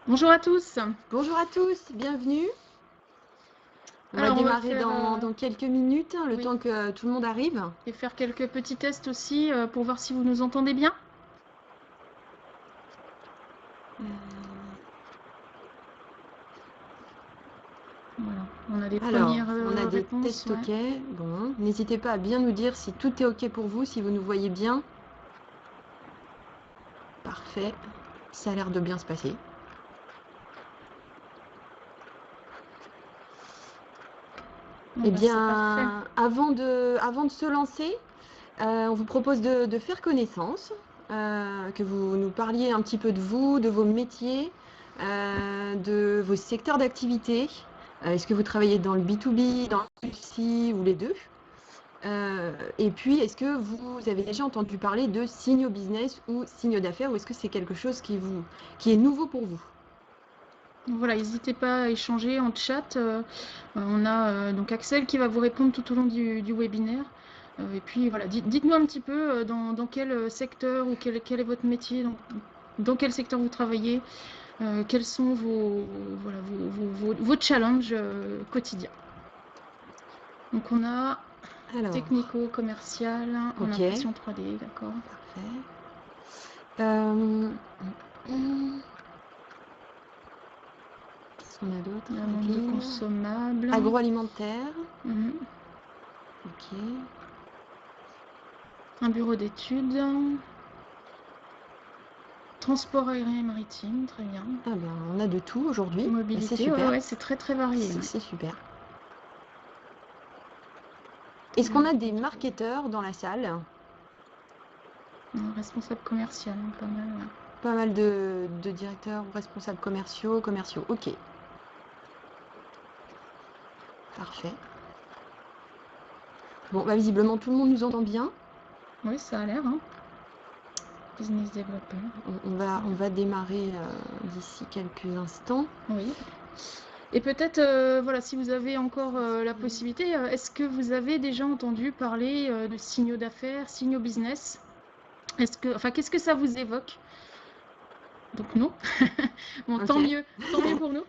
Bonjour à tous. Bonjour à tous, bienvenue. On Alors, va on va démarrer faire, dans quelques minutes, le oui. temps que tout le monde arrive. Et faire quelques petits tests aussi pour voir si vous nous entendez bien. Voilà, on a les Alors, premières on a des réponses. tests OK. Bon, n'hésitez pas à bien nous dire si tout est OK pour vous, si vous nous voyez bien. Parfait, ça a l'air de bien se passer. Eh bien, avant de se lancer, on vous propose de faire connaissance, que vous nous parliez un petit peu de vous, de vos métiers, de vos secteurs d'activité. Est-ce que vous travaillez dans le B2B, dans le B2C ou les deux? Et puis, est-ce que vous avez déjà entendu parler de signaux business ou signaux d'affaires, ou est-ce que c'est quelque chose qui est nouveau pour vous? Voilà, n'hésitez pas à échanger en chat. On a donc Axel qui va vous répondre tout au long du webinaire. Et puis voilà, dites-nous un petit peu dans quel secteur ou quel est votre métier, dans quel secteur vous travaillez, quels sont vos challenges quotidiens. Donc on a technico-commercial, en impression 3D, d'accord. Parfait. Qu'est-ce qu'on a d'autre? Un monde de consommables. Agroalimentaire. OK. Un bureau d'études. Transport aérien et maritime, très bien. Ah ben, on a de tout aujourd'hui. Mobilité, c'est super. Ouais, c'est très varié. C'est super. Est-ce qu'on a des marketeurs dans la salle? Un responsable commercial, pas mal. Ouais. Pas mal de directeurs ou responsables commerciaux. OK. Parfait. Bon, bah, visiblement, tout le monde nous entend bien. Oui, ça a l'air. Hein. Business developer. On va démarrer d'ici quelques instants. Oui. Et peut-être, voilà, si vous avez encore la possibilité, est-ce que vous avez déjà entendu parler de signaux d'affaires, signaux business? Qu'est-ce que ça vous évoque? Donc non. Bon, Okay. tant mieux pour nous.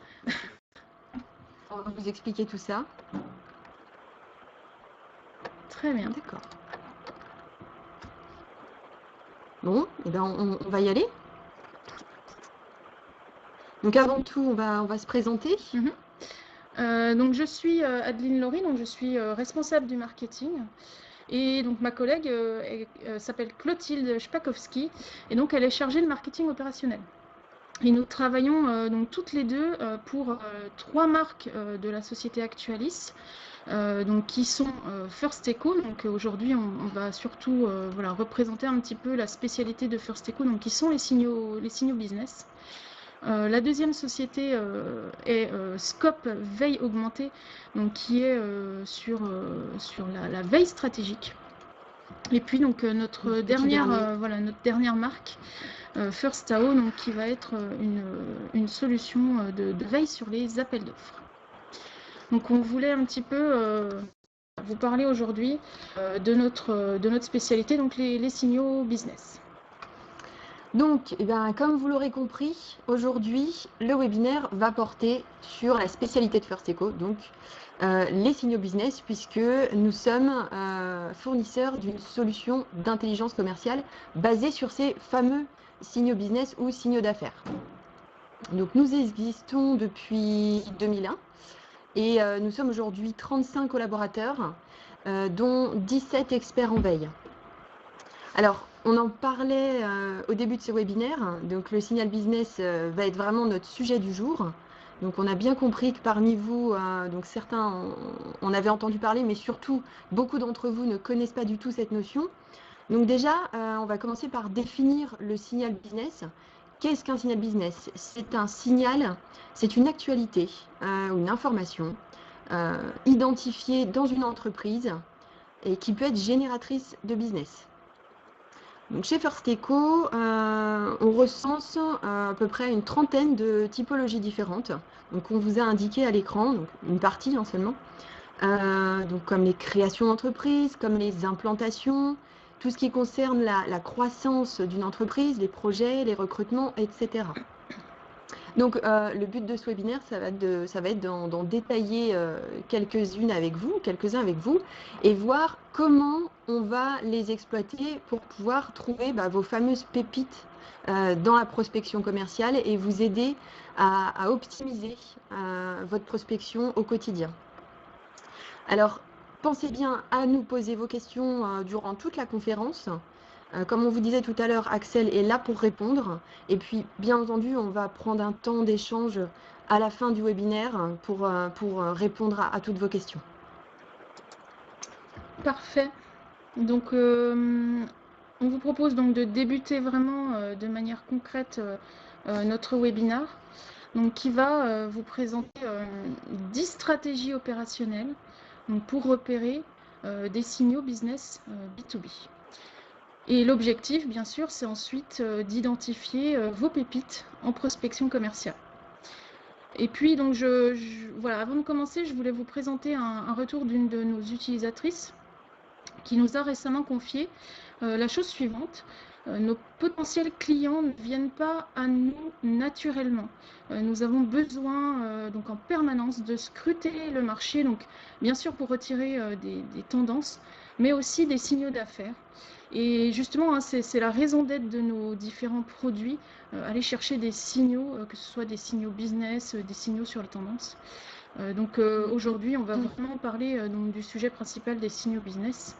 On va vous expliquer tout ça. Très bien. D'accord. Bon, et ben on va y aller. Donc avant tout, on va se présenter. Donc je suis Adeline Laurie, donc je suis responsable du marketing. Et donc ma collègue s'appelle Clotilde Spakowski, et donc elle est chargée de marketing opérationnel. Et nous travaillons donc toutes les deux pour 3 marques de la société Actualis, donc qui sont First Eco. Donc aujourd'hui on va surtout voilà, représenter un petit peu la spécialité de First Eco, donc qui sont les signaux business. La deuxième société est Scope Veille Augmentée, donc qui est sur la veille stratégique. Et puis donc notre dernière marque, First AO, donc qui va être une solution de veille sur les appels d'offres. Donc on voulait un petit peu vous parler aujourd'hui de notre spécialité, donc les signaux business. Donc, comme vous l'aurez compris, aujourd'hui, le webinaire va porter sur la spécialité de First Eco, donc les signaux business, puisque nous sommes fournisseurs d'une solution d'intelligence commerciale basée sur ces fameux signaux business ou signaux d'affaires. Donc, nous existons depuis 2001 et nous sommes aujourd'hui 35 collaborateurs, dont 17 experts en veille. Alors, on en parlait au début de ce webinaire, donc le signal business va être vraiment notre sujet du jour. Donc on a bien compris que parmi vous, donc certains on avait entendu parler, mais surtout beaucoup d'entre vous ne connaissent pas du tout cette notion. Donc déjà, on va commencer par définir le signal business. Qu'est-ce qu'un signal business? C'est un signal, c'est une actualité ou une information identifiée dans une entreprise et qui peut être génératrice de business. Donc chez First Eco, on recense à peu près une trentaine de typologies différentes. Donc on vous a indiqué à l'écran, donc une partie seulement. Donc comme les créations d'entreprises, comme les implantations, tout ce qui concerne la croissance d'une entreprise, les projets, les recrutements, etc. Donc, le but de ce webinaire, ça va être d'en détailler quelques-uns avec vous, et voir comment on va les exploiter pour pouvoir trouver vos fameuses pépites dans la prospection commerciale et vous aider à optimiser votre prospection au quotidien. Alors, pensez bien à nous poser vos questions durant toute la conférence. Comme on vous disait tout à l'heure, Axel est là pour répondre. Et puis, bien entendu, on va prendre un temps d'échange à la fin du webinaire pour répondre à toutes vos questions. Parfait. Donc, on vous propose donc de débuter vraiment de manière concrète notre webinaire, donc, qui va vous présenter 10 stratégies opérationnelles donc, pour repérer des signaux business B2B. Et l'objectif, bien sûr, c'est ensuite d'identifier vos pépites en prospection commerciale. Et puis, donc, voilà, avant de commencer, je voulais vous présenter un retour d'une de nos utilisatrices qui nous a récemment confié la chose suivante. Nos potentiels clients ne viennent pas à nous naturellement. Nous avons besoin donc en permanence de scruter le marché, donc bien sûr pour retirer des tendances, mais aussi des signaux d'affaires. Et justement, hein, c'est la raison d'être de nos différents produits, aller chercher des signaux, que ce soit des signaux business, des signaux sur les tendances. Donc aujourd'hui, on va vraiment parler donc, du sujet principal des signaux business.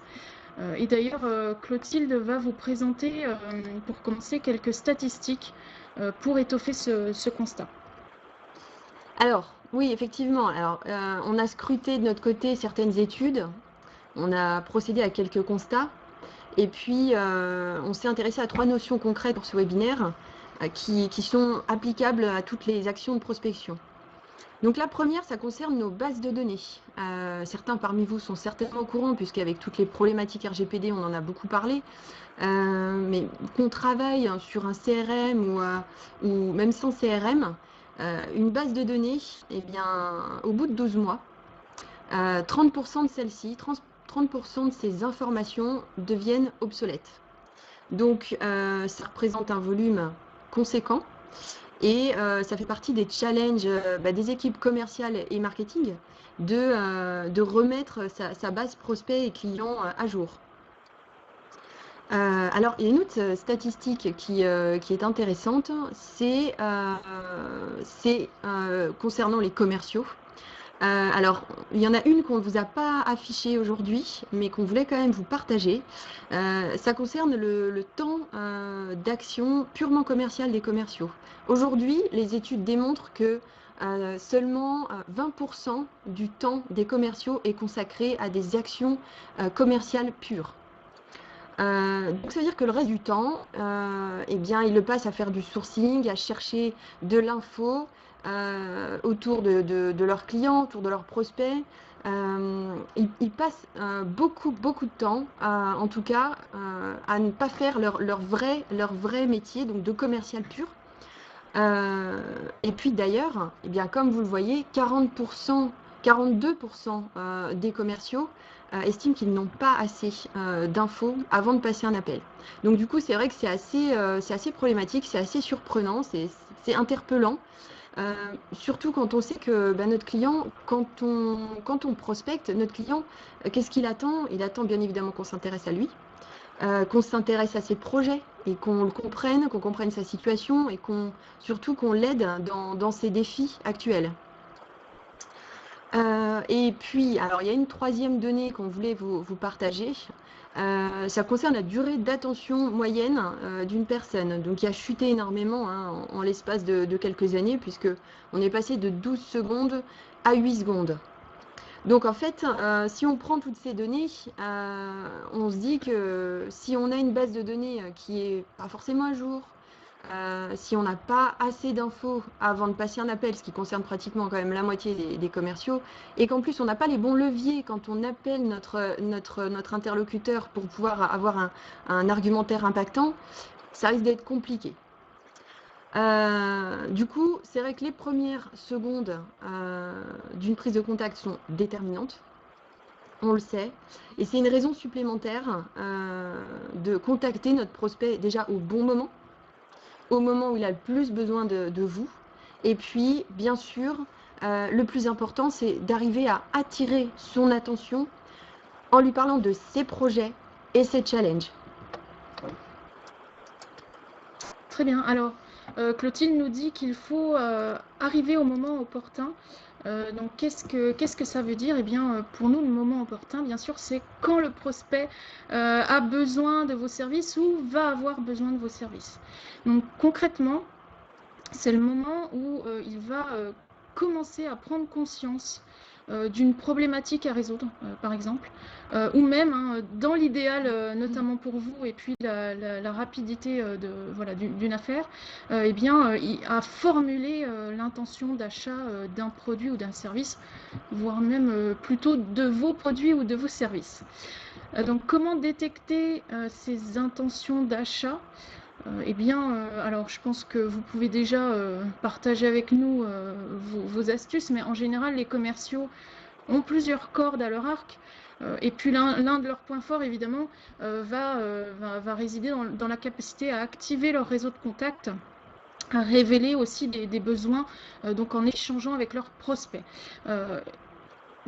Et d'ailleurs, Clotilde va vous présenter, pour commencer, quelques statistiques pour étoffer ce constat. Alors, oui, effectivement. Alors, on a scruté de notre côté certaines études, on a procédé à quelques constats, et puis on s'est intéressé à 3 notions concrètes pour ce webinaire qui sont applicables à toutes les actions de prospection. Donc la première, ça concerne nos bases de données. Certains parmi vous sont certainement au courant, puisqu'avec toutes les problématiques RGPD, on en a beaucoup parlé. Mais qu'on travaille sur un CRM ou même sans CRM, une base de données, eh bien, au bout de 12 mois, 30% de celles-ci, 30% de ces informations deviennent obsolètes. Donc, ça représente un volume conséquent. Et ça fait partie des challenges des équipes commerciales et marketing de remettre sa base prospect et clients à jour. Alors, il y a une autre statistique qui est intéressante, c'est concernant les commerciaux. Alors, il y en a une qu'on ne vous a pas affichée aujourd'hui, mais qu'on voulait quand même vous partager. Ça concerne le temps d'action purement commercial des commerciaux. Aujourd'hui, les études démontrent que seulement 20% du temps des commerciaux est consacré à des actions commerciales pures. Donc ça veut dire que le reste du temps, eh bien, ils le passent à faire du sourcing, à chercher de l'info autour de leurs clients, autour de leurs prospects. Ils passent beaucoup de temps, en tout cas, à ne pas faire leur vrai métier, donc de commercial pur. Et puis d'ailleurs, eh bien, comme vous le voyez, 42% des commerciaux estiment qu'ils n'ont pas assez d'infos avant de passer un appel. Donc du coup, c'est vrai que c'est assez problématique, c'est assez surprenant, c'est interpellant. Surtout quand on sait que notre client, quand on prospecte, notre client, qu'est-ce qu'il attend? Il attend bien évidemment qu'on s'intéresse à lui, qu'on s'intéresse à ses projets et qu'on comprenne sa situation et surtout qu'on l'aide dans ses défis actuels. Et puis, alors il y a une troisième donnée qu'on voulait vous partager. Ça concerne la durée d'attention moyenne d'une personne, donc qui a chuté énormément hein, en l'espace de quelques années, puisque on est passé de 12 secondes à 8 secondes. Donc en fait, si on prend toutes ces données, on se dit que si on a une base de données qui est pas forcément à jour, si on n'a pas assez d'infos avant de passer un appel, ce qui concerne pratiquement quand même la moitié des commerciaux, et qu'en plus on n'a pas les bons leviers quand on appelle notre interlocuteur pour pouvoir avoir un argumentaire impactant, ça risque d'être compliqué. Du coup, c'est vrai que les premières secondes d'une prise de contact sont déterminantes. on le sait. Et c'est une raison supplémentaire de contacter notre prospect déjà au bon moment, au moment où il a le plus besoin de vous. Et puis, bien sûr, le plus important, c'est d'arriver à attirer son attention en lui parlant de ses projets et ses challenges. Très bien. Alors, Clotilde nous dit qu'il faut arriver au moment opportun. Donc, qu'est-ce que ça veut dire? Eh bien, pour nous, le moment opportun, bien sûr, c'est quand le prospect a besoin de vos services ou va avoir besoin de vos services. Donc, concrètement, c'est le moment où il va commencer à prendre conscience d'une problématique à résoudre, par exemple, ou même, hein, dans l'idéal, notamment pour vous, et puis la rapidité d'une affaire, eh bien, à formuler l'intention d'achat d'un produit ou d'un service, voire même plutôt de vos produits ou de vos services. Donc, comment détecter ces intentions d'achat? Eh bien, alors je pense que vous pouvez déjà partager avec nous vos astuces, mais en général, les commerciaux ont plusieurs cordes à leur arc. Et puis l'un de leurs points forts, évidemment, va résider dans la capacité à activer leur réseau de contacts, à révéler aussi des besoins, donc en échangeant avec leurs prospects.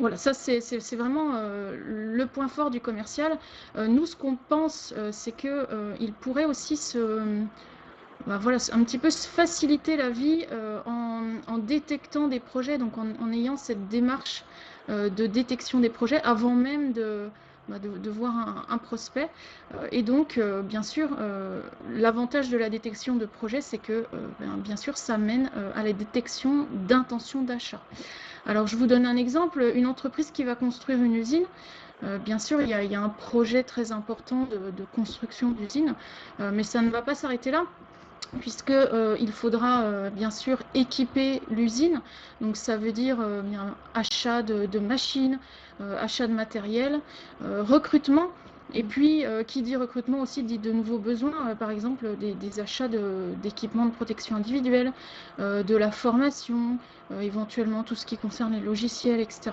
Voilà, ça c'est vraiment le point fort du commercial. Nous, ce qu'on pense, c'est qu'il pourrait aussi un petit peu se faciliter la vie en détectant des projets, donc en ayant cette démarche de détection des projets avant même de voir un prospect. Et donc, bien sûr, l'avantage de la détection de projets, c'est que, bien sûr, ça mène à la détection d'intentions d'achat. Alors, je vous donne un exemple. Une entreprise qui va construire une usine, bien sûr, il y a un projet très important de construction d'usine, mais ça ne va pas s'arrêter là, puisqu'il faudra bien sûr équiper l'usine. Donc ça veut dire bien, achat de machines, achat de matériel, recrutement. Et puis, qui dit recrutement aussi dit de nouveaux besoins, par exemple des achats d'équipements de protection individuelle, de la formation, éventuellement tout ce qui concerne les logiciels, etc.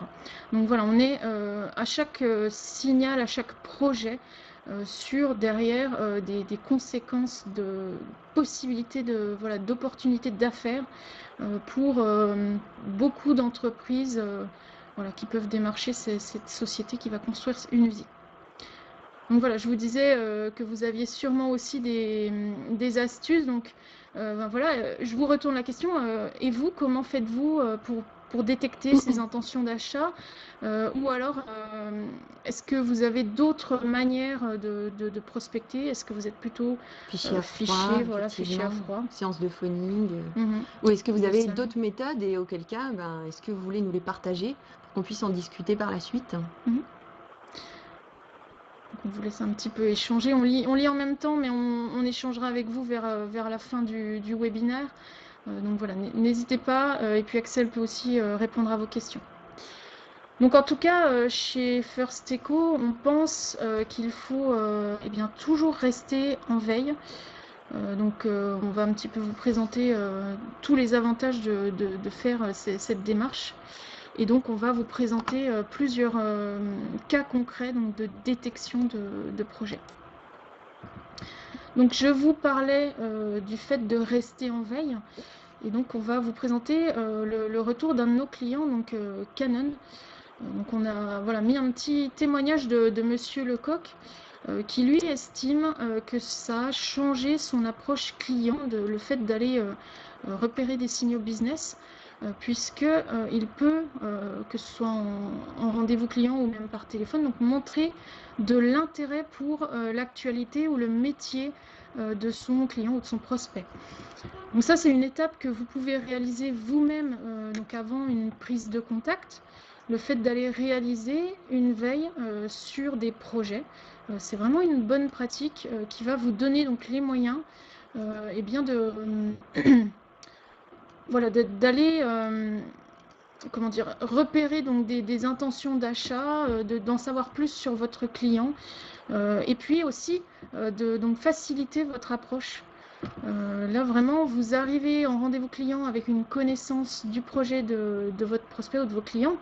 Donc voilà, on est à chaque signal, à chaque projet, sur derrière des conséquences de possibilités d'opportunités d'affaires pour beaucoup d'entreprises qui peuvent démarcher cette société qui va construire une usine. Donc voilà, je vous disais que vous aviez sûrement aussi des astuces. Donc je vous retourne la question. Et vous, comment faites-vous pour détecter ces intentions d'achat? Ou alors, est-ce que vous avez d'autres manières de prospecter? Est-ce que vous êtes plutôt Fichier à fiché à froid? Séance de phoning. Mhm. Ou est-ce que vous avez Ça. d'autres méthodes et auquel cas, est-ce que vous voulez nous les partager pour qu'on puisse en discuter par la suite? On vous laisse un petit peu échanger. On lit en même temps, mais on échangera avec vous vers la fin du webinaire. Donc voilà, n'hésitez pas. Et puis Axel peut aussi répondre à vos questions. Donc en tout cas, chez First Echo, on pense qu'il faut toujours rester en veille. Donc on va un petit peu vous présenter tous les avantages de faire cette démarche. Et donc, on va vous présenter plusieurs cas concrets donc, de détection de projets. Donc, je vous parlais du fait de rester en veille. Et donc, on va vous présenter le retour d'un de nos clients, donc Canon. Donc, on a mis un petit témoignage de Monsieur Lecoq, qui lui estime que ça a changé son approche client, le fait d'aller repérer des signaux business, puisqu'il peut, que ce soit en rendez-vous client ou même par téléphone, donc montrer de l'intérêt pour l'actualité ou le métier de son client ou de son prospect. Donc ça, c'est une étape que vous pouvez réaliser vous-même donc avant une prise de contact. Le fait d'aller réaliser une veille sur des projets, c'est vraiment une bonne pratique qui va vous donner donc les moyens d'aller repérer donc des intentions d'achat, d'en savoir plus sur votre client, et puis aussi donc faciliter votre approche. Là vraiment, vous arrivez en rendez-vous client avec une connaissance du projet de votre prospect ou de vos clients.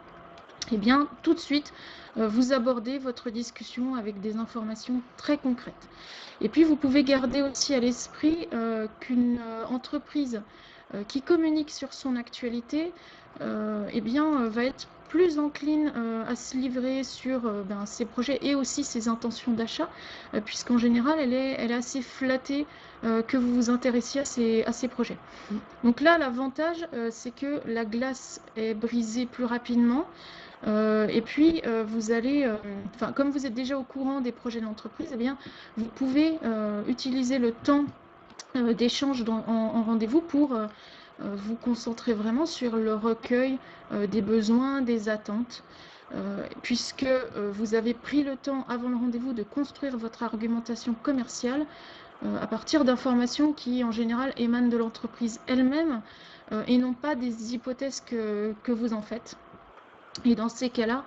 eh bien, tout de suite, vous abordez votre discussion avec des informations très concrètes. Et puis, vous pouvez garder aussi à l'esprit qu'une entreprise qui communique sur son actualité eh bien, va être plus encline à se livrer sur ses projets et aussi ses intentions d'achat, puisqu'en général, elle est assez flattée que vous vous intéressiez à ces projets. Donc là, l'avantage, c'est que la glace est brisée plus rapidement. Et puis, vous allez, comme vous êtes déjà au courant des projets de l'entreprise, eh bien, vous pouvez utiliser le temps d'échange en rendez-vous pour vous concentrer vraiment sur le recueil des besoins, des attentes, puisque vous avez pris le temps avant le rendez-vous de construire votre argumentation commerciale à partir d'informations qui, en général, émanent de l'entreprise elle-même et non pas des hypothèses que vous en faites. Et dans ces cas-là,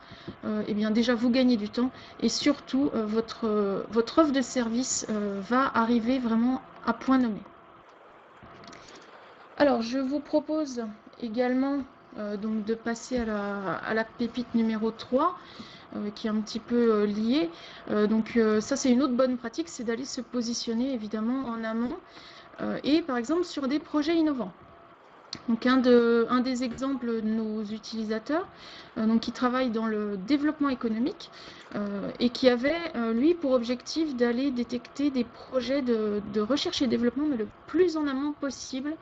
eh bien déjà vous gagnez du temps et surtout votre offre de service va arriver vraiment à point nommé. Alors je vous propose également donc de passer à la pépite numéro 3 qui est un petit peu liée. Donc ça c'est une autre bonne pratique, c'est d'aller se positionner évidemment en amont et par exemple sur des projets innovants. Donc un des exemples de nos utilisateurs donc qui travaille dans le développement économique et qui avait lui pour objectif d'aller détecter des projets de recherche et développement mais le plus en amont possible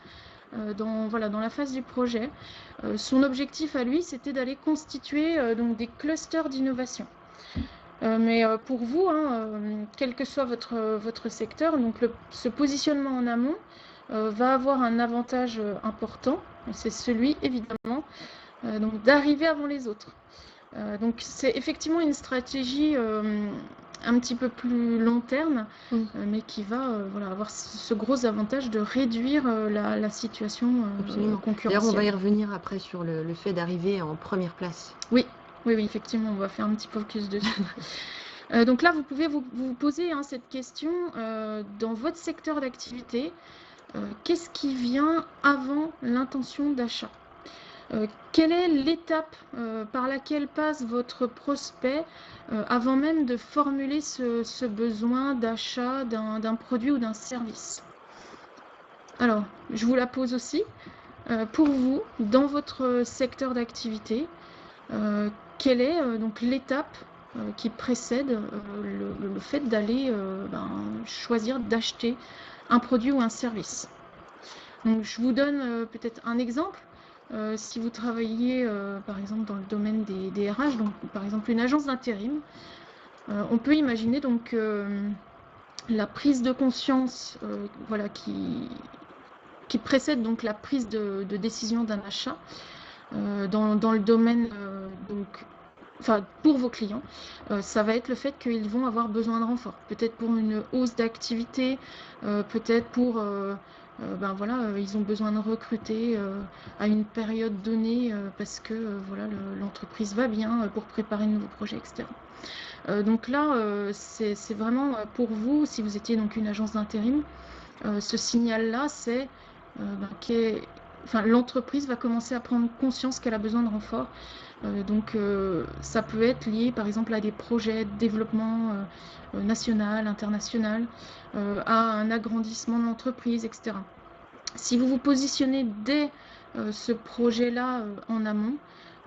dans la phase du projet. Son objectif à lui c'était d'aller constituer donc des clusters d'innovation. Mais pour vous, quel que soit votre secteur, donc ce positionnement en amont va avoir un avantage important, c'est celui évidemment donc d'arriver avant les autres. Donc c'est effectivement une stratégie un petit peu plus long terme, mais qui va avoir ce gros avantage de réduire la situation concurrentielle. D'ailleurs, on va y revenir après sur le fait d'arriver en première place. Oui, effectivement, on va faire un petit focus dessus. Donc là, vous pouvez vous poser cette question dans votre secteur d'activité. Qu'est-ce qui vient avant l'intention d'achat ? Quelle est l'étape par laquelle passe votre prospect avant même de formuler ce besoin d'achat d'un produit ou d'un service ? Alors, je vous la pose aussi. Pour vous, dans votre secteur d'activité, quelle est donc l'étape qui précède le fait d'aller choisir d'acheter un produit ou un service. Donc, je vous donne peut-être un exemple. Si vous travaillez par exemple dans le domaine des RH, donc par exemple une agence d'intérim, on peut imaginer donc la prise de conscience qui précède donc la prise de décision d'un achat dans le domaine pour vos clients, ça va être le fait qu'ils vont avoir besoin de renfort. Peut-être pour une hausse d'activité, peut-être pour ils ont besoin de recruter à une période donnée parce que l'entreprise va bien pour préparer de nouveaux projets, etc. Donc là, c'est vraiment pour vous, si vous étiez donc une agence d'intérim, ce signal-là, c'est l'entreprise va commencer à prendre conscience qu'elle a besoin de renfort. Donc ça peut être lié par exemple à des projets de développement national, international, à un agrandissement de l'entreprise, etc. Si vous vous positionnez dès ce projet-là en amont,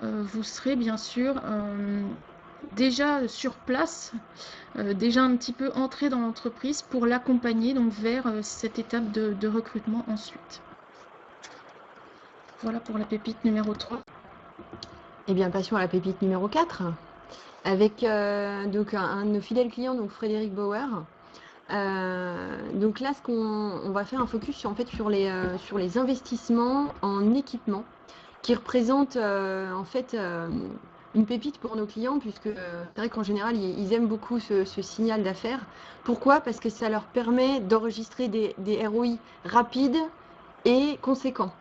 vous serez bien sûr déjà sur place, déjà un petit peu entré dans l'entreprise pour l'accompagner donc vers cette étape de recrutement ensuite. Voilà pour la pépite numéro 3. Eh bien, passons à la pépite numéro 4, avec donc un de nos fidèles clients, donc Frédéric Bauer. Donc là, on va faire un focus sur les investissements en équipement, qui représentent une pépite pour nos clients, puisque c'est vrai qu'en général, ils aiment beaucoup ce signal d'affaires. Pourquoi ? Parce que ça leur permet d'enregistrer des ROI rapides et conséquents.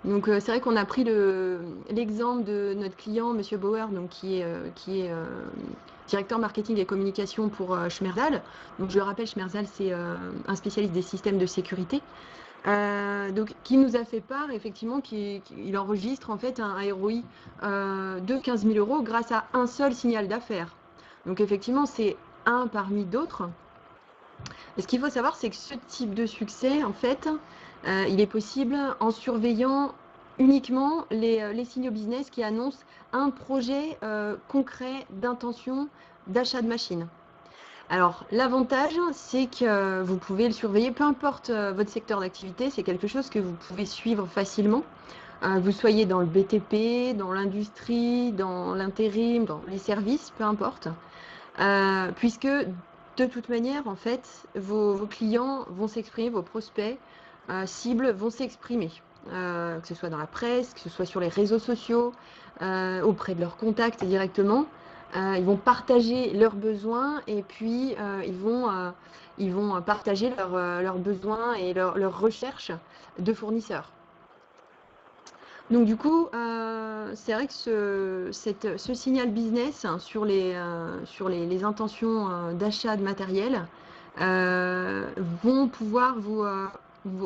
Donc c'est vrai qu'on a pris l'exemple de notre client, Monsieur Bauer, donc qui est directeur marketing et communication pour Schmerzal. Donc je le rappelle, Schmerzal, c'est un spécialiste des systèmes de sécurité. Donc, qui nous a fait part, effectivement, qu'il enregistre en fait un ROI de 15 000 € grâce à un seul signal d'affaires. Donc, effectivement, c'est un parmi d'autres. Et ce qu'il faut savoir, c'est que ce type de succès, en fait, il est possible en surveillant uniquement les signaux business qui annoncent un projet concret d'intention d'achat de machines. Alors, l'avantage, c'est que vous pouvez le surveiller, peu importe votre secteur d'activité, c'est quelque chose que vous pouvez suivre facilement. Vous soyez dans le BTP, dans l'industrie, dans l'intérim, dans les services, peu importe. Puisque de toute manière, en fait, vos clients vont s'exprimer, vos prospects cibles vont s'exprimer, que ce soit dans la presse, que ce soit sur les réseaux sociaux, auprès de leurs contacts directement. Ils vont partager leurs besoins et puis ils vont partager leurs besoins et leurs recherches de fournisseurs. Donc du coup, c'est vrai que ce signal business sur les intentions d'achat de matériel vont pouvoir vous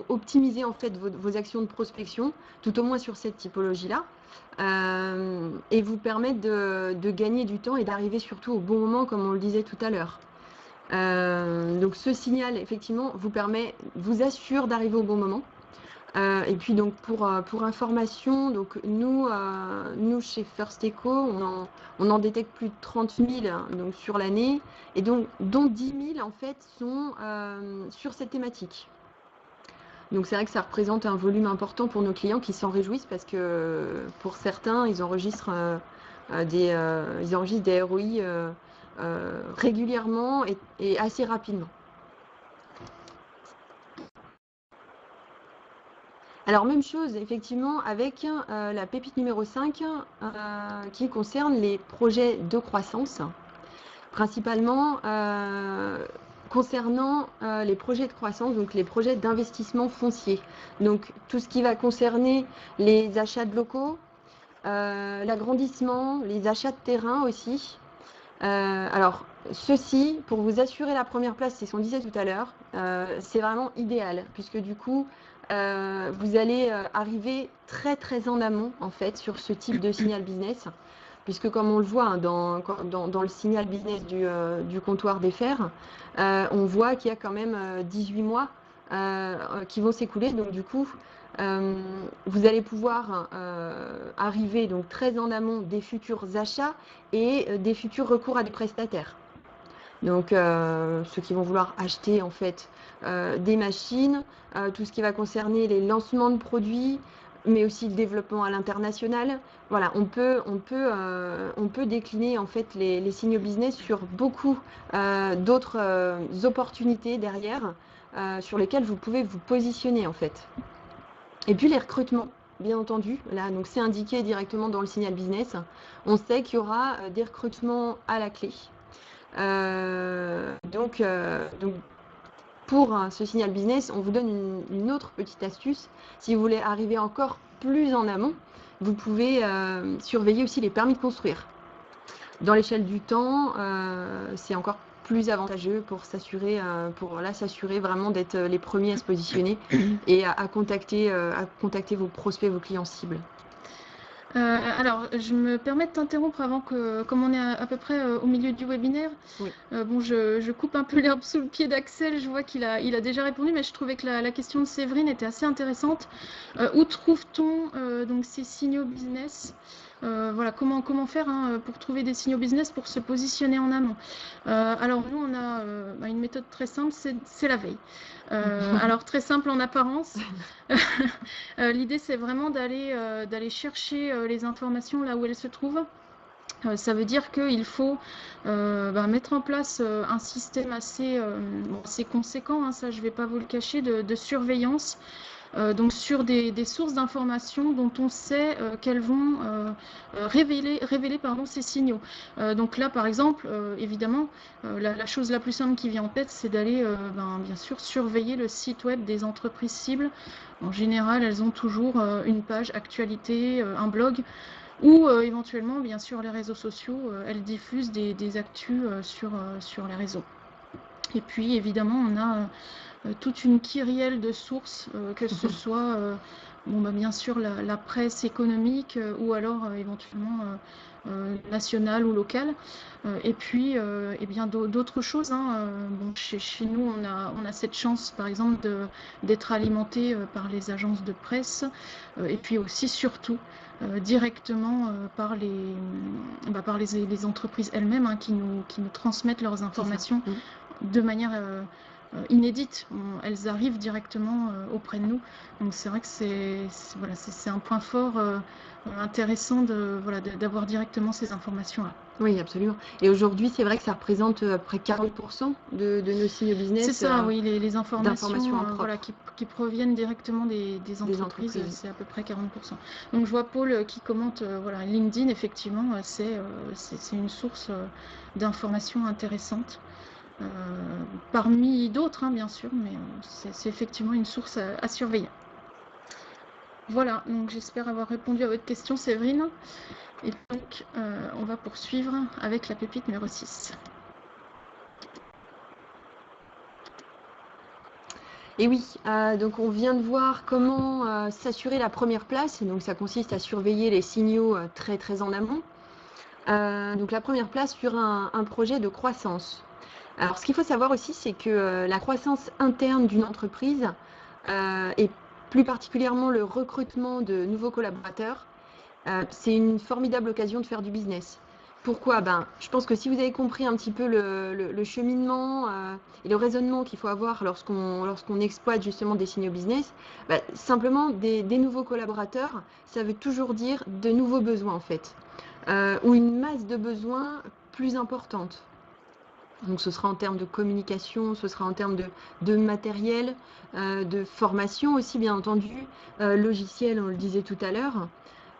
optimiser en fait vos actions de prospection, tout au moins sur cette typologie-là, et vous permettre de gagner du temps et d'arriver surtout au bon moment, comme on le disait tout à l'heure. Donc ce signal, effectivement, vous assure d'arriver au bon moment. Et puis donc pour information, donc nous chez First Eco, on en détecte plus de 30 000 donc sur l'année, et donc dont 10 000 en fait sont sur cette thématique. Donc c'est vrai que ça représente un volume important pour nos clients qui s'en réjouissent parce que pour certains, ils enregistrent des ROI régulièrement et assez rapidement. Alors même chose effectivement avec la pépite numéro 5 qui concerne les projets de croissance, principalement concernant les projets de croissance, donc les projets d'investissement foncier. Donc tout ce qui va concerner les achats de locaux, l'agrandissement, les achats de terrain aussi. Alors ceci, pour vous assurer la première place, c'est ce qu'on disait tout à l'heure, c'est vraiment idéal puisque du coup vous allez arriver très très en amont en fait sur ce type de signal business, puisque comme on le voit hein, dans le signal business du comptoir des fers, on voit qu'il y a quand même 18 mois qui vont s'écouler. Donc du coup, vous allez pouvoir arriver donc très en amont des futurs achats et des futurs recours à des prestataires. Donc ceux qui vont vouloir acheter en fait des machines, tout ce qui va concerner les lancements de produits, mais aussi le développement à l'international. Voilà, on peut décliner en fait les signaux business sur beaucoup d'autres opportunités derrière sur lesquelles vous pouvez vous positionner en fait. Et puis les recrutements, bien entendu, là donc c'est indiqué directement dans le signal business. On sait qu'il y aura des recrutements à la clé. Donc pour ce signal business, on vous donne une autre petite astuce. Si vous voulez arriver encore plus en amont, vous pouvez surveiller aussi les permis de construire. Dans l'échelle du temps, c'est encore plus avantageux pour s'assurer vraiment d'être les premiers à se positionner et à contacter vos prospects, vos clients cibles. Alors, je me permets de t'interrompre avant que, comme on est à peu près au milieu du webinaire, oui. Bon, je coupe un peu l'herbe sous le pied d'Axel, je vois qu'il a déjà répondu, mais je trouvais que la question de Séverine était assez intéressante. Où trouve-t-on donc ces signaux business? Voilà, comment faire hein, pour trouver des signaux business pour se positionner en amont? Alors nous, on a une méthode très simple, c'est la veille. Alors très simple en apparence. L'idée, c'est vraiment d'aller chercher les informations là où elles se trouvent. Ça veut dire qu'il faut mettre en place un système assez conséquent, hein, ça je ne vais pas vous le cacher, de surveillance. Donc sur des sources d'informations dont on sait qu'elles vont révéler ces signaux. Donc là, par exemple, évidemment, la chose la plus simple qui vient en tête, c'est d'aller bien sûr surveiller le site web des entreprises cibles. En général, elles ont toujours une page actualité, un blog, ou éventuellement, bien sûr, les réseaux sociaux, elles diffusent des actus sur les réseaux. Et puis évidemment, on a toute une kyrielle de sources, que ce soit bien sûr la presse économique ou alors éventuellement nationale ou locale. Et puis bien d'autres choses. Chez nous, on a cette chance, par exemple, d'être alimenté par les agences de presse et puis aussi, surtout, directement par les entreprises elles-mêmes qui nous transmettent leurs informations de manière inédite. Elles arrivent directement auprès de nous. Donc c'est vrai que c'est un point fort intéressant d'avoir directement ces informations-là. Oui, absolument. Et aujourd'hui, c'est vrai que ça représente à peu près 40% de nos signaux business. C'est ça, oui, les informations en propre. qui proviennent directement des entreprises, c'est à peu près 40%. Donc je vois Paul qui commente, LinkedIn, effectivement, c'est une source d'informations intéressantes. Parmi d'autres, bien sûr, mais c'est effectivement une source à surveiller. Voilà, donc j'espère avoir répondu à votre question, Séverine. Et donc, on va poursuivre avec la pépite numéro 6. Et oui, donc on vient de voir comment s'assurer la première place. Donc ça consiste à surveiller les signaux très très en amont. Donc la première place sur un projet de croissance. Alors ce qu'il faut savoir aussi, c'est que la croissance interne d'une entreprise et plus particulièrement le recrutement de nouveaux collaborateurs, c'est une formidable occasion de faire du business. Pourquoi ? Je pense que si vous avez compris un petit peu le cheminement et le raisonnement qu'il faut avoir lorsqu'on exploite justement des signaux business, simplement des nouveaux collaborateurs, ça veut toujours dire de nouveaux besoins en fait, ou une masse de besoins plus importante. Donc ce sera en termes de communication, ce sera en termes de matériel, de formation aussi bien entendu, logiciel, on le disait tout à l'heure.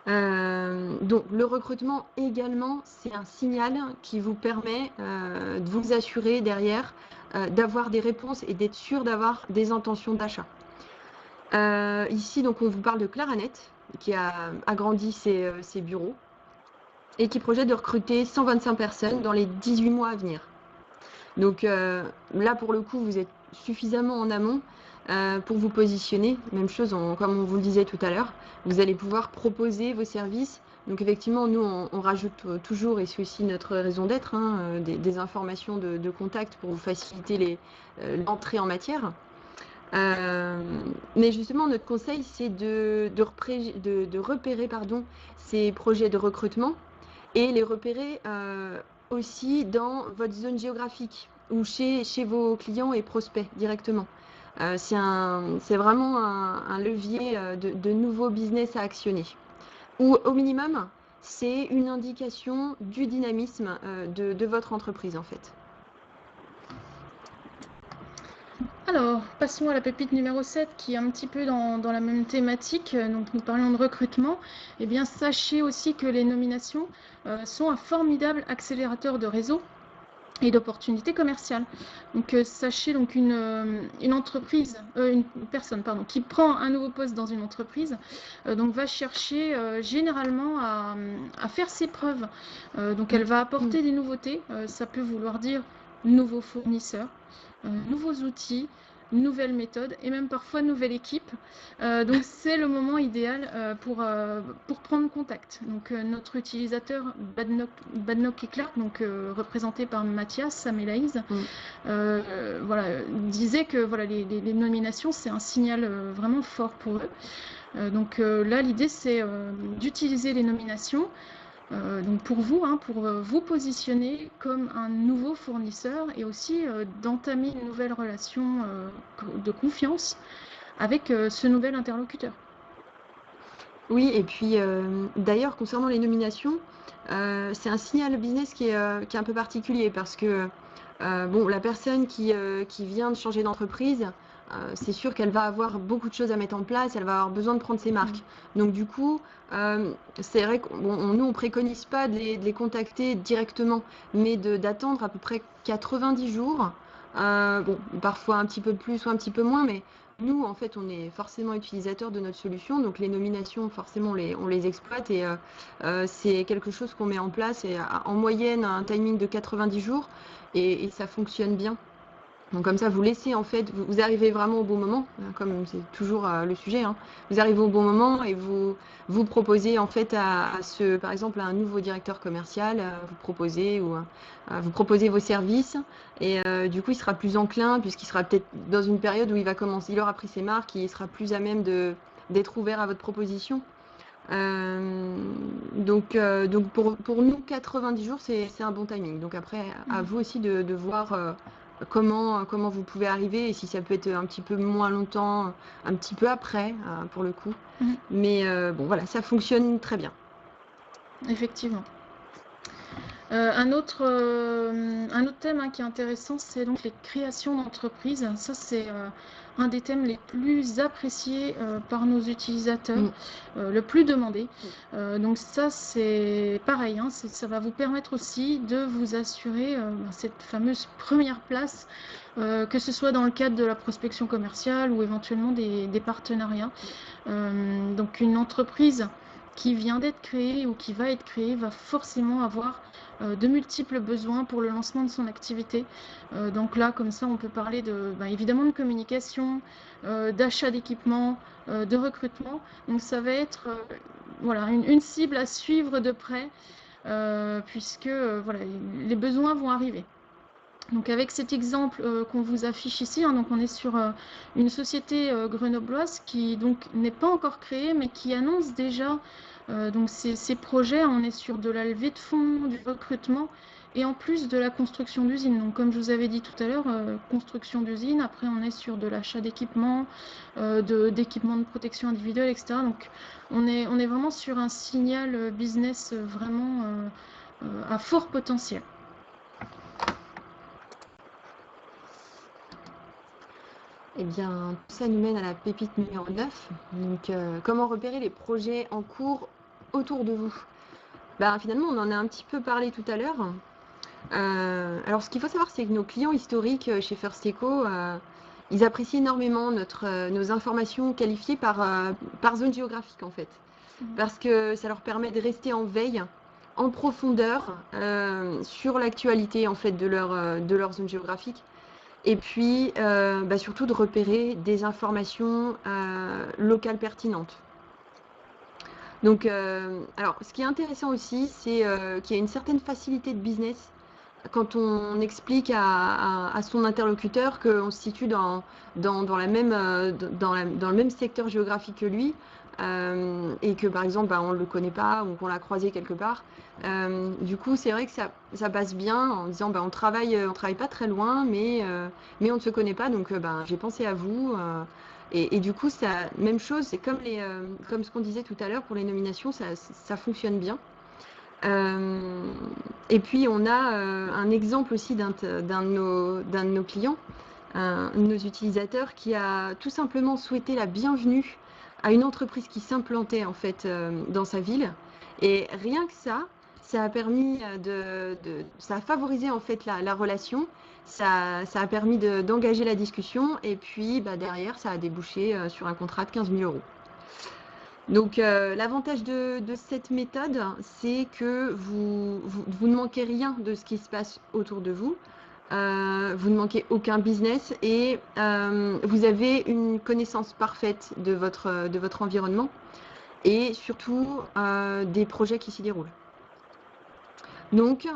Donc le recrutement également, c'est un signal qui vous permet de vous assurer derrière d'avoir des réponses et d'être sûr d'avoir des intentions d'achat. Ici, donc, on vous parle de Claranet, qui a agrandi ses bureaux et qui projette de recruter 125 personnes dans les 18 mois à venir. Donc là, pour le coup, vous êtes suffisamment en amont pour vous positionner. Même chose, comme on vous le disait tout à l'heure, vous allez pouvoir proposer vos services. Donc effectivement, nous, on rajoute toujours, et c'est aussi notre raison d'être, des informations de contact pour vous faciliter l'entrée en matière. Mais justement, notre conseil, c'est de repérer ces projets de recrutement et les repérer aussi dans votre zone géographique ou chez vos clients et prospects directement. C'est vraiment un levier de nouveaux business à actionner. Ou au minimum, c'est une indication du dynamisme de votre entreprise en fait. Alors, passons à la pépite numéro 7 qui est un petit peu dans la même thématique. Donc, nous parlions de recrutement. Eh bien, sachez aussi que les nominations sont un formidable accélérateur de réseau et d'opportunités commerciales. Donc, sachez donc une personne qui prend un nouveau poste dans une entreprise donc va chercher généralement à faire ses preuves. Donc, elle va apporter des nouveautés. Ça peut vouloir dire nouveaux fournisseurs, nouveaux outils, nouvelles méthodes et même parfois nouvelle équipe. Donc c'est le moment idéal pour prendre contact. Donc notre utilisateur Badnock et Clark, donc représenté par Mathias, Sam et Laïs, disait que les nominations c'est un signal vraiment fort pour eux. Donc là l'idée c'est d'utiliser les nominations donc pour vous positionner comme un nouveau fournisseur et aussi d'entamer une nouvelle relation de confiance avec ce nouvel interlocuteur. Oui, et puis d'ailleurs, concernant les nominations, c'est un signal business qui est un peu particulier parce que la personne qui vient de changer d'entreprise, c'est sûr qu'elle va avoir beaucoup de choses à mettre en place, elle va avoir besoin de prendre ses marques. Donc du coup, c'est vrai que nous, on préconise pas de les contacter directement, mais d'attendre à peu près 90 jours. Parfois un petit peu plus ou un petit peu moins, mais nous, en fait, on est forcément utilisateur de notre solution, donc les nominations, forcément, on les exploite et c'est quelque chose qu'on met en place et en moyenne un timing de 90 jours et ça fonctionne bien. Donc comme ça, vous laissez en fait, vous arrivez vraiment au bon moment, comme c'est toujours le sujet, hein. Vous arrivez au bon moment et vous proposez en fait par exemple, à un nouveau directeur commercial, vous proposez vos services et du coup, il sera plus enclin puisqu'il sera peut-être dans une période où il aura pris ses marques, il sera plus à même d'être ouvert à votre proposition. Donc pour nous, 90 jours, c'est un bon timing. Donc après, à vous aussi de voir comment vous pouvez arriver et si ça peut être un petit peu moins longtemps, un petit peu après, pour le coup. Mais bon, voilà, ça fonctionne très bien. Effectivement. Un autre thème qui est intéressant, c'est donc les créations d'entreprises. Ça, c'est un des thèmes les plus appréciés par nos utilisateurs, le plus demandé. Donc ça, c'est pareil, hein, ça va vous permettre aussi de vous assurer cette fameuse première place, que ce soit dans le cadre de la prospection commerciale ou éventuellement des partenariats. Donc une entreprise qui vient d'être créée ou qui va être créée va forcément avoir de multiples besoins pour le lancement de son activité. Donc là, comme ça, on peut parler évidemment de communication, d'achat d'équipement, de recrutement. Donc ça va être voilà, une cible à suivre de près, puisque voilà, les besoins vont arriver. Donc avec cet exemple qu'on vous affiche ici, hein, donc on est sur une société grenobloise qui donc n'est pas encore créée, mais qui annonce déjà donc ces projets. On est sur de la levée de fonds, du recrutement et en plus de la construction d'usines. Donc comme je vous avais dit tout à l'heure, construction d'usines, après on est sur de l'achat d'équipements, d'équipements de protection individuelle, etc. Donc on est vraiment sur un signal business vraiment à fort potentiel. Eh bien, tout ça nous mène à la pépite numéro 9. Donc, comment repérer les projets en cours autour de vous? Finalement, on en a un petit peu parlé tout à l'heure. Alors, ce qu'il faut savoir, c'est que nos clients historiques chez First Eco, ils apprécient énormément nos informations qualifiées par zone géographique, en fait. Parce que ça leur permet de rester en veille, en profondeur, sur l'actualité, en fait, de leur zone géographique. Et puis, surtout de repérer des informations locales pertinentes. Donc, alors, ce qui est intéressant aussi, c'est qu'il y a une certaine facilité de business quand on explique à son interlocuteur qu'on se situe dans le même secteur géographique que lui, et que par exemple on ne le connaît pas ou qu'on l'a croisé quelque part. Du coup, c'est vrai que ça passe bien en disant on travaille pas très loin, mais on ne se connaît pas, donc j'ai pensé à vous. Et du coup, même chose, c'est comme ce qu'on disait tout à l'heure pour les nominations, ça fonctionne bien. Et puis on a un exemple aussi d'un de nos clients, un de nos utilisateurs, qui a tout simplement souhaité la bienvenue à une entreprise qui s'implantait en fait dans sa ville. Et rien que ça a permis ça a favorisé en fait la relation. Ça a permis d'engager la discussion et puis derrière ça a débouché sur un contrat de 15 000 €. Donc l'avantage de cette méthode, c'est que vous ne manquez rien de ce qui se passe autour de vous. Vous ne manquez aucun business et vous avez une connaissance parfaite de votre environnement et surtout des projets qui s'y déroulent. Donc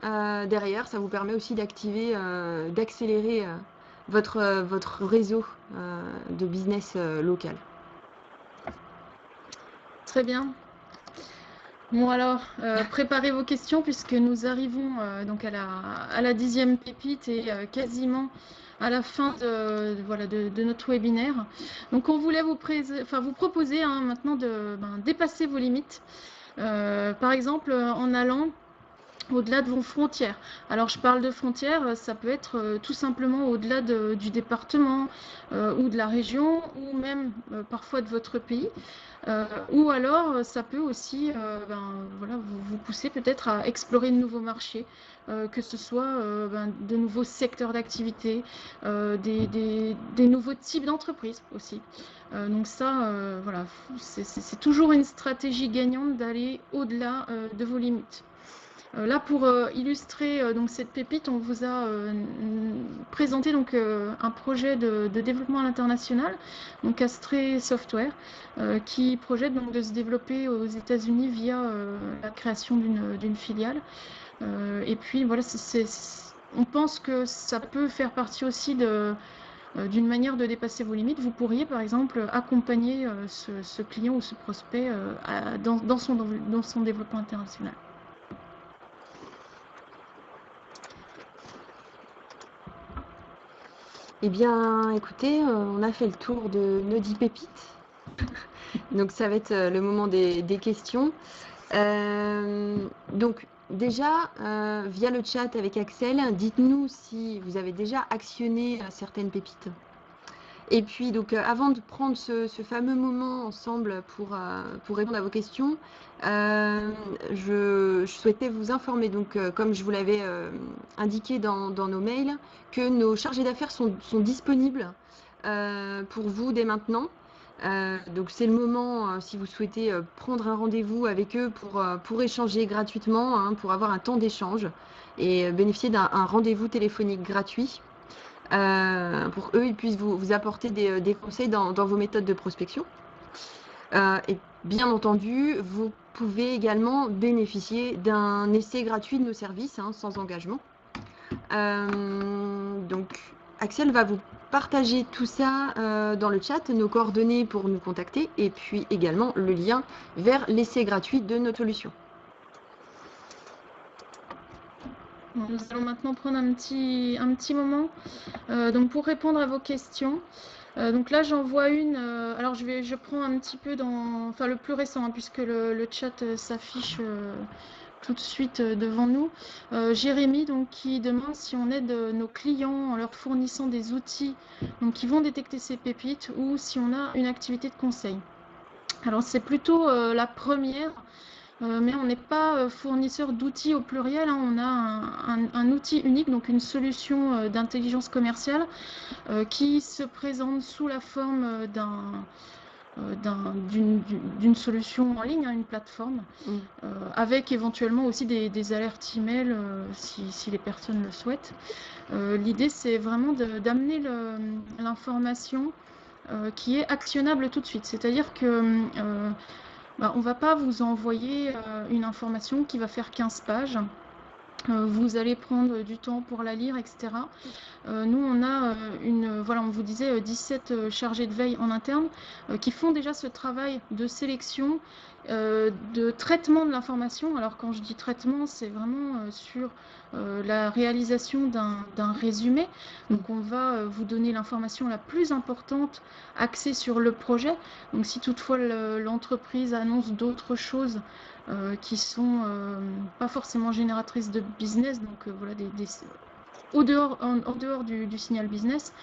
derrière, ça vous permet aussi d'accélérer votre réseau de business local. Très bien. Bon alors, préparez vos questions puisque nous arrivons donc à la 10e pépite et quasiment à la fin de notre webinaire. Donc on voulait vous proposer maintenant de dépasser vos limites. Par exemple, en allant au-delà de vos frontières. Alors je parle de frontières, ça peut être tout simplement au-delà du département ou de la région ou même parfois de votre pays. Ou alors ça peut aussi vous pousser peut-être à explorer de nouveaux marchés, que ce soit de nouveaux secteurs d'activité, des nouveaux types d'entreprises aussi. Donc ça, c'est toujours une stratégie gagnante d'aller au-delà de vos limites. Là, pour illustrer donc cette pépite, on vous a présenté donc, un projet de développement à l'international, donc Astré Software, qui projette donc de se développer aux États-Unis via la création d'une filiale. Et puis voilà, on pense que ça peut faire partie aussi d'une manière de dépasser vos limites. Vous pourriez par exemple accompagner ce client ou ce prospect dans son développement international. Eh bien, écoutez, on a fait le tour de nos 10 pépites. Donc, ça va être le moment des questions. Donc, déjà, via le chat avec Axel, dites-nous si vous avez déjà actionné certaines pépites. Et puis, donc, avant de prendre ce fameux moment ensemble pour répondre à vos questions, je souhaitais vous informer, donc, comme je vous l'avais indiqué dans nos mails, que nos chargés d'affaires sont disponibles pour vous dès maintenant. Donc, c'est le moment, si vous souhaitez prendre un rendez-vous avec eux pour échanger gratuitement, hein, pour avoir un temps d'échange et bénéficier d'un rendez-vous téléphonique gratuit. Pour eux, ils puissent vous apporter des conseils dans vos méthodes de prospection. Et bien entendu, vous pouvez également bénéficier d'un essai gratuit de nos services, hein, sans engagement. Donc, Axel va vous partager tout ça dans le chat, nos coordonnées pour nous contacter, et puis également le lien vers l'essai gratuit de notre solution. Nous allons maintenant prendre un petit moment donc pour répondre à vos questions. Donc là, j'en vois une. Alors, je prends un petit peu le plus récent, hein, puisque le chat s'affiche tout de suite devant nous. Jérémy, donc, qui demande si on aide nos clients en leur fournissant des outils donc, qui vont détecter ces pépites ou si on a une activité de conseil. Alors, c'est plutôt la première. Mais on n'est pas fournisseur d'outils au pluriel, hein. On a un outil unique, donc une solution d'intelligence commerciale qui se présente sous la forme d'une solution en ligne, hein, une plateforme, avec éventuellement aussi des alertes email si les personnes le souhaitent. L'idée, c'est vraiment d'amener l'information qui est actionnable tout de suite. C'est-à-dire que on ne va pas vous envoyer une information qui va faire 15 pages. Vous allez prendre du temps pour la lire, etc. Nous, on a on vous disait 17 chargés de veille en interne qui font déjà ce travail de sélection, de traitement de l'information. Alors quand je dis traitement, c'est vraiment sur la réalisation d'un résumé. Donc on va vous donner l'information la plus importante axée sur le projet. Donc si toutefois l'entreprise annonce d'autres choses qui sont pas forcément génératrices de business, donc voilà, en dehors du signal business,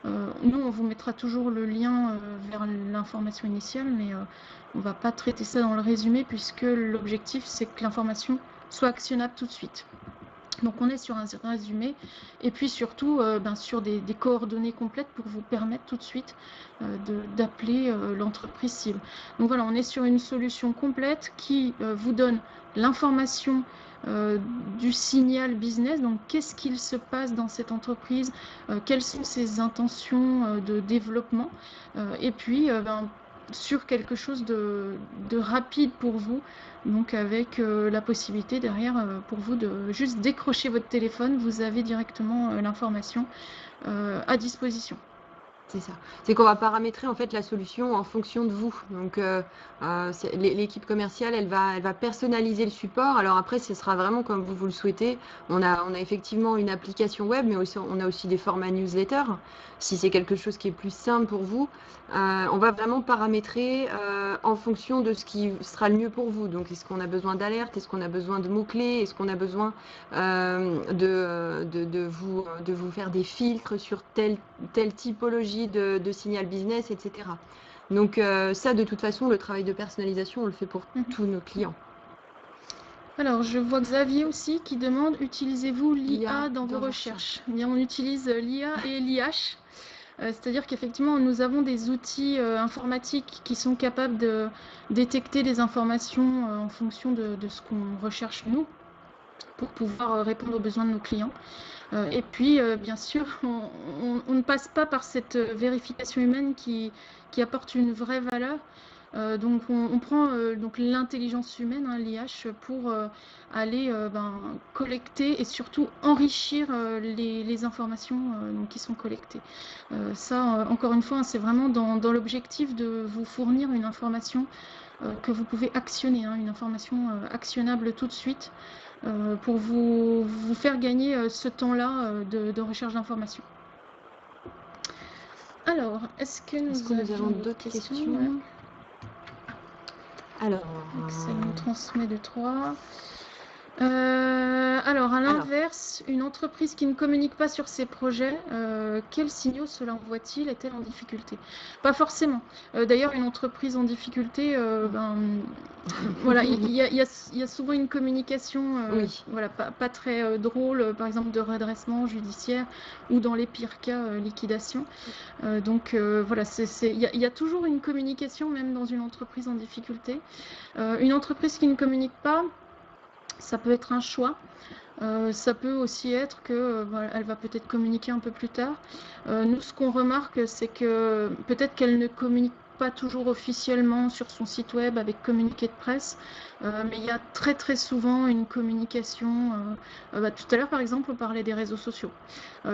nous on vous mettra toujours le lien vers l'information initiale, mais on ne va pas traiter ça dans le résumé puisque l'objectif c'est que l'information soit actionnable tout de suite. Donc on est sur un résumé et puis surtout sur des coordonnées complètes pour vous permettre tout de suite d'appeler l'entreprise cible. Donc voilà, on est sur une solution complète qui vous donne l'information du signal business, donc qu'est-ce qu'il se passe dans cette entreprise, quelles sont ses intentions de développement, et puis sur quelque chose de rapide pour vous, donc avec la possibilité derrière pour vous de juste décrocher votre téléphone, vous avez directement l'information à disposition. C'est ça. C'est qu'on va paramétrer en fait la solution en fonction de vous. Donc l'équipe commerciale, elle va personnaliser le support. Alors après, ce sera vraiment comme vous le souhaitez. On a effectivement une application web, mais aussi, on a aussi des formats newsletter. Si c'est quelque chose qui est plus simple pour vous, on va vraiment paramétrer en fonction de ce qui sera le mieux pour vous. Donc est-ce qu'on a besoin d'alertes, est-ce qu'on a besoin de mots-clés, est-ce qu'on a besoin de vous faire des filtres sur telle typologie de signal business, etc. Donc ça, de toute façon, le travail de personnalisation, on le fait pour tous nos clients. Alors, je vois Xavier aussi qui demande, utilisez-vous l'IA dans vos recherches? Bien, on utilise l'IA et l'IH. C'est-à-dire qu'effectivement, nous avons des outils informatiques qui sont capables de détecter des informations en fonction de ce qu'on recherche nous. pour pouvoir répondre aux besoins de nos clients. Et puis, bien sûr, on ne passe pas par cette vérification humaine qui apporte une vraie valeur. Donc, on prend donc l'intelligence humaine, hein, l'IH, pour aller collecter et surtout enrichir les informations donc, qui sont collectées. Ça, encore une fois, hein, c'est vraiment dans l'objectif de vous fournir une information que vous pouvez actionner, hein, une information actionnable tout de suite pour vous faire gagner ce temps-là de recherche d'informations. Alors, est-ce que nous avons d'autres questions ouais. Alors, donc, ça nous transmet de 3. Alors, à l'inverse, une entreprise qui ne communique pas sur ses projets, quels signaux cela envoie-t-il? Est-elle en difficulté? Pas forcément. D'ailleurs, une entreprise en difficulté, voilà, il y a souvent une communication voilà, pas très drôle, par exemple de redressement judiciaire ou dans les pires cas, liquidation. Donc voilà, il y a toujours une communication, même dans une entreprise en difficulté. Une entreprise qui ne communique pas, ça peut être un choix. Ça peut aussi être que voilà, elle va peut-être communiquer un peu plus tard. Nous, ce qu'on remarque, c'est que peut-être qu'elle ne communique pas toujours officiellement sur son site web avec communiqué de presse, mais il y a très très souvent une communication. Tout à l'heure, par exemple, on parlait des réseaux sociaux.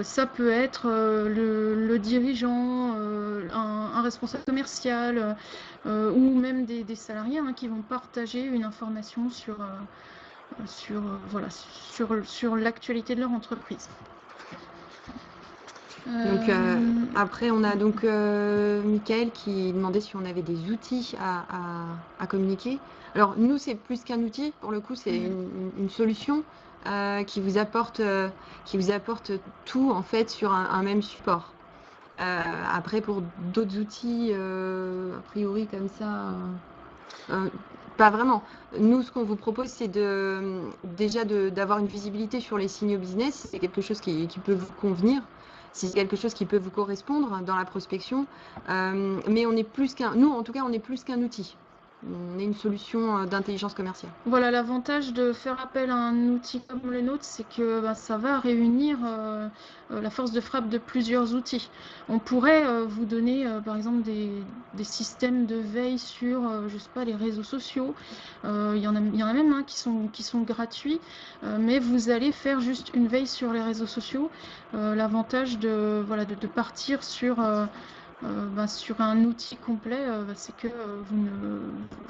Ça peut être le dirigeant, un responsable commercial ou même des salariés hein, qui vont partager une information sur l'actualité de leur entreprise. Donc, après, on a donc Michael qui demandait si on avait des outils à communiquer. Alors, nous, c'est plus qu'un outil. Pour le coup, c'est une solution qui vous apporte tout, en fait, sur un même support. Après, pour d'autres outils, a priori, comme ça... pas vraiment. Nous, ce qu'on vous propose, c'est déjà d'avoir une visibilité sur les signaux business. Si c'est quelque chose qui peut vous convenir, si c'est quelque chose qui peut vous correspondre dans la prospection. Mais on est plus nous, en tout cas, on est plus qu'un outil. On est une solution d'intelligence commerciale. Voilà, l'avantage de faire appel à un outil comme le nôtre, c'est que ça va réunir la force de frappe de plusieurs outils. On pourrait vous donner, par exemple, des systèmes de veille sur, je sais pas, les réseaux sociaux. Il y en a même hein, qui sont gratuits, mais vous allez faire juste une veille sur les réseaux sociaux. L'avantage de partir sur un outil complet, c'est que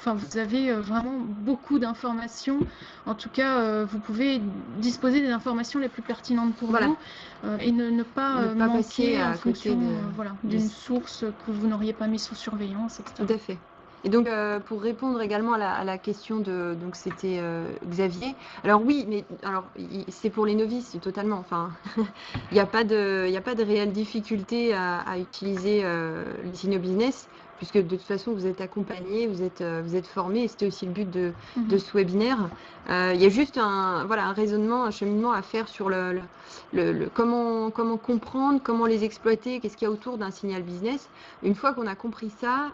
vous avez vraiment beaucoup d'informations. En tout cas, vous pouvez disposer des informations les plus pertinentes pour vous et ne pas manquer en fonction d'une source que vous n'auriez pas mis sous surveillance, etc. Tout à fait. Et donc, pour répondre également à la question de... Donc, c'était Xavier. Alors oui, mais alors c'est pour les novices, totalement. Enfin, il n'y a pas de réelle difficulté à utiliser les signaux business, puisque de toute façon, vous êtes accompagné, vous êtes formé, et c'était aussi le but de ce webinaire. Il y a juste un raisonnement, un cheminement à faire sur comment comprendre, comment les exploiter, qu'est-ce qu'il y a autour d'un signal business. Une fois qu'on a compris ça,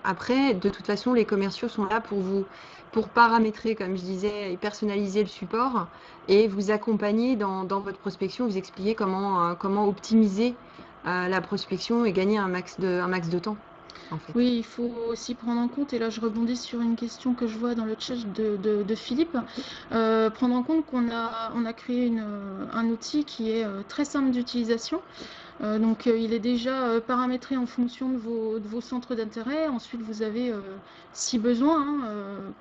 après, de toute façon, les commerciaux sont là pour paramétrer, comme je disais, et personnaliser le support et vous accompagner dans votre prospection, vous expliquer comment optimiser la prospection et gagner un max de temps. En fait. Oui, il faut aussi prendre en compte, et là je rebondis sur une question que je vois dans le chat de Philippe, prendre en compte qu'on a créé un outil qui est très simple d'utilisation. Donc il est déjà paramétré en fonction de vos centres d'intérêt. Ensuite vous avez, si besoin,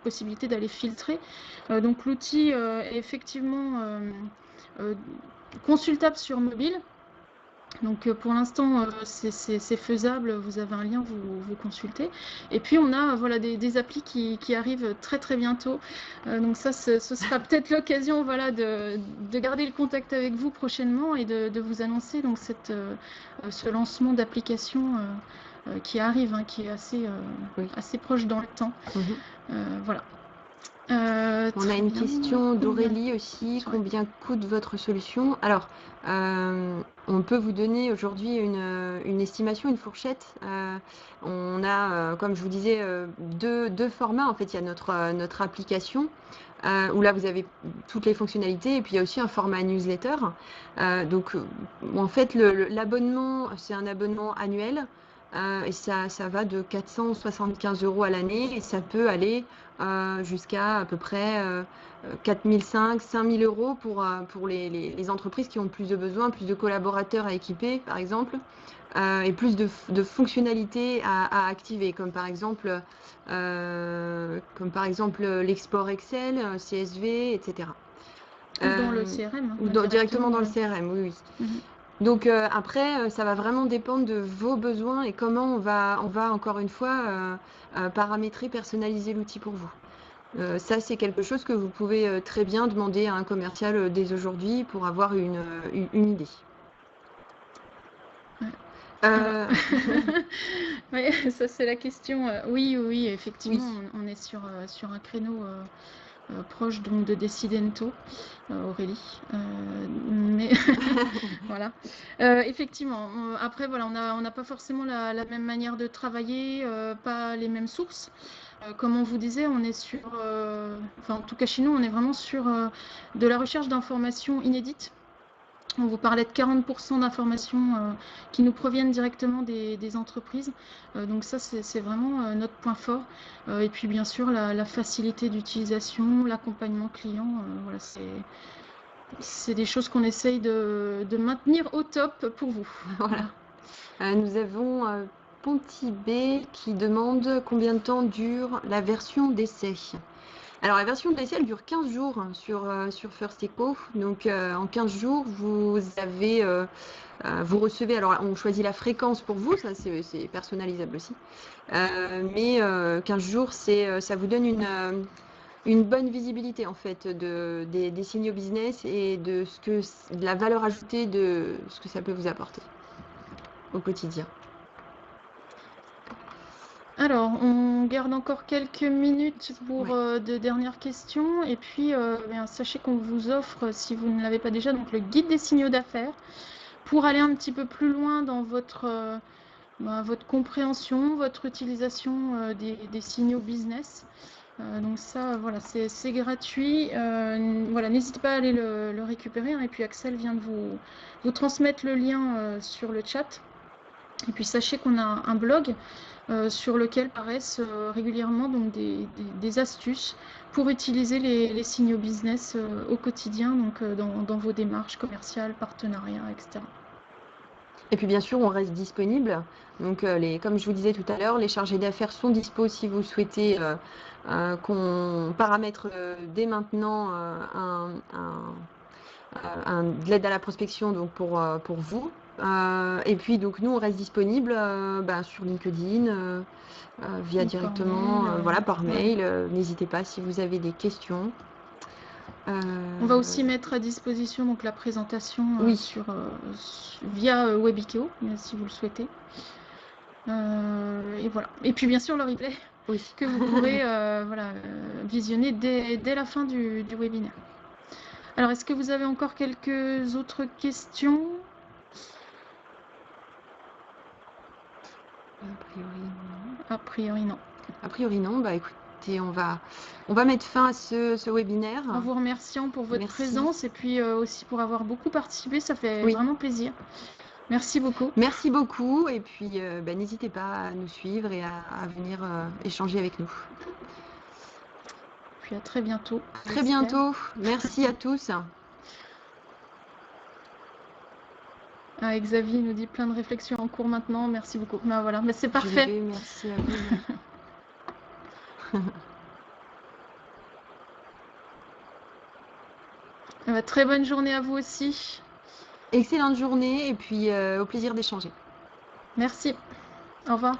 possibilité d'aller filtrer. Donc l'outil est effectivement consultable sur mobile. Donc pour l'instant c'est faisable, vous avez un lien, vous consultez. Et puis on a des applis qui arrivent très très bientôt. Donc ça ce sera peut-être l'occasion de garder le contact avec vous prochainement et de vous annoncer donc ce lancement d'application qui arrive, hein, qui est assez proche dans le temps. Voilà. On a une question d'Aurélie aussi. Combien coûte votre solution? Alors, on peut vous donner aujourd'hui une estimation, une fourchette. On a, comme je vous disais, deux formats. En fait, il y a notre application où là, vous avez toutes les fonctionnalités. Et puis, il y a aussi un format newsletter. Donc, en fait, l'abonnement, c'est un abonnement annuel. Et ça va de 475 € à l'année. Et ça peut aller jusqu'à peu près 4 500, 5 000 € pour les entreprises qui ont plus de besoins, plus de collaborateurs à équiper, par exemple. Et plus de fonctionnalités à activer, comme par exemple l'export Excel, CSV, etc. Ou dans le CRM, hein, Ou directement dans le CRM, oui. Mhm. Donc après, ça va vraiment dépendre de vos besoins et comment on va encore une fois paramétrer, personnaliser l'outil pour vous. Ça, c'est quelque chose que vous pouvez très bien demander à un commercial dès aujourd'hui pour avoir une idée. Oui, ça c'est la question. Oui, effectivement, on est sur un créneau proche donc de Decidento, Aurélie. Mais voilà. Effectivement. Après, voilà, on n'a pas forcément la même manière de travailler, pas les mêmes sources. Comme on vous disait, on est sur, en tout cas chez nous, on est vraiment sur de la recherche d'informations inédites. On vous parlait de 40% d'informations qui nous proviennent directement des entreprises. Donc ça, c'est vraiment notre point fort. Et puis bien sûr, la facilité d'utilisation, l'accompagnement client, voilà, c'est des choses qu'on essaye de maintenir au top pour vous. Voilà. Nous avons Pontibé qui demande combien de temps dure la version d'essai. Alors, la version d'essai, elle dure 15 jours sur First Echo. Donc, en 15 jours, vous recevez. Alors, on choisit la fréquence pour vous, ça c'est personnalisable aussi. Mais 15 jours, ça vous donne une bonne visibilité en fait des signaux business et de la valeur ajoutée de ce que ça peut vous apporter au quotidien. Alors, on garde encore quelques minutes pour de dernières questions. Et puis, sachez qu'on vous offre, si vous ne l'avez pas déjà, donc le guide des signaux d'affaires pour aller un petit peu plus loin dans votre compréhension, votre utilisation des signaux business. Donc ça, voilà, c'est gratuit. Voilà, n'hésitez pas à aller le récupérer. Et puis Axel vient de vous transmettre le lien sur le chat. Et puis sachez qu'on a un blog sur lequel paraissent régulièrement donc des astuces pour utiliser les signaux business au quotidien, donc dans vos démarches commerciales, partenariats, etc. Et puis bien sûr, on reste disponible. Donc, comme je vous disais tout à l'heure, les chargés d'affaires sont dispo si vous souhaitez qu'on paramètre dès maintenant de l'aide à la prospection donc pour vous. Et puis donc nous on reste disponible sur LinkedIn, via Donc, directement, par mail, voilà, par mail. N'hésitez pas si vous avez des questions. On va aussi mettre à disposition donc la présentation via Webikeo, si vous le souhaitez. Et voilà. Et puis bien sûr le replay que vous pourrez visionner dès la fin du webinaire. Alors, est-ce que vous avez encore quelques autres questions? A priori, non. A priori, non. Bah, écoutez, on va mettre fin à ce webinaire. En vous remerciant pour votre présence et puis aussi pour avoir beaucoup participé. Ça fait vraiment plaisir. Merci beaucoup. Merci beaucoup. Et puis, n'hésitez pas à nous suivre et à venir échanger avec nous. Puis à très bientôt. À très bientôt. Merci à tous. Xavier nous dit plein de réflexions en cours maintenant. Merci beaucoup. Voilà, mais c'est parfait. Merci à vous. Très bonne journée à vous aussi. Excellente journée et puis au plaisir d'échanger. Merci. Au revoir.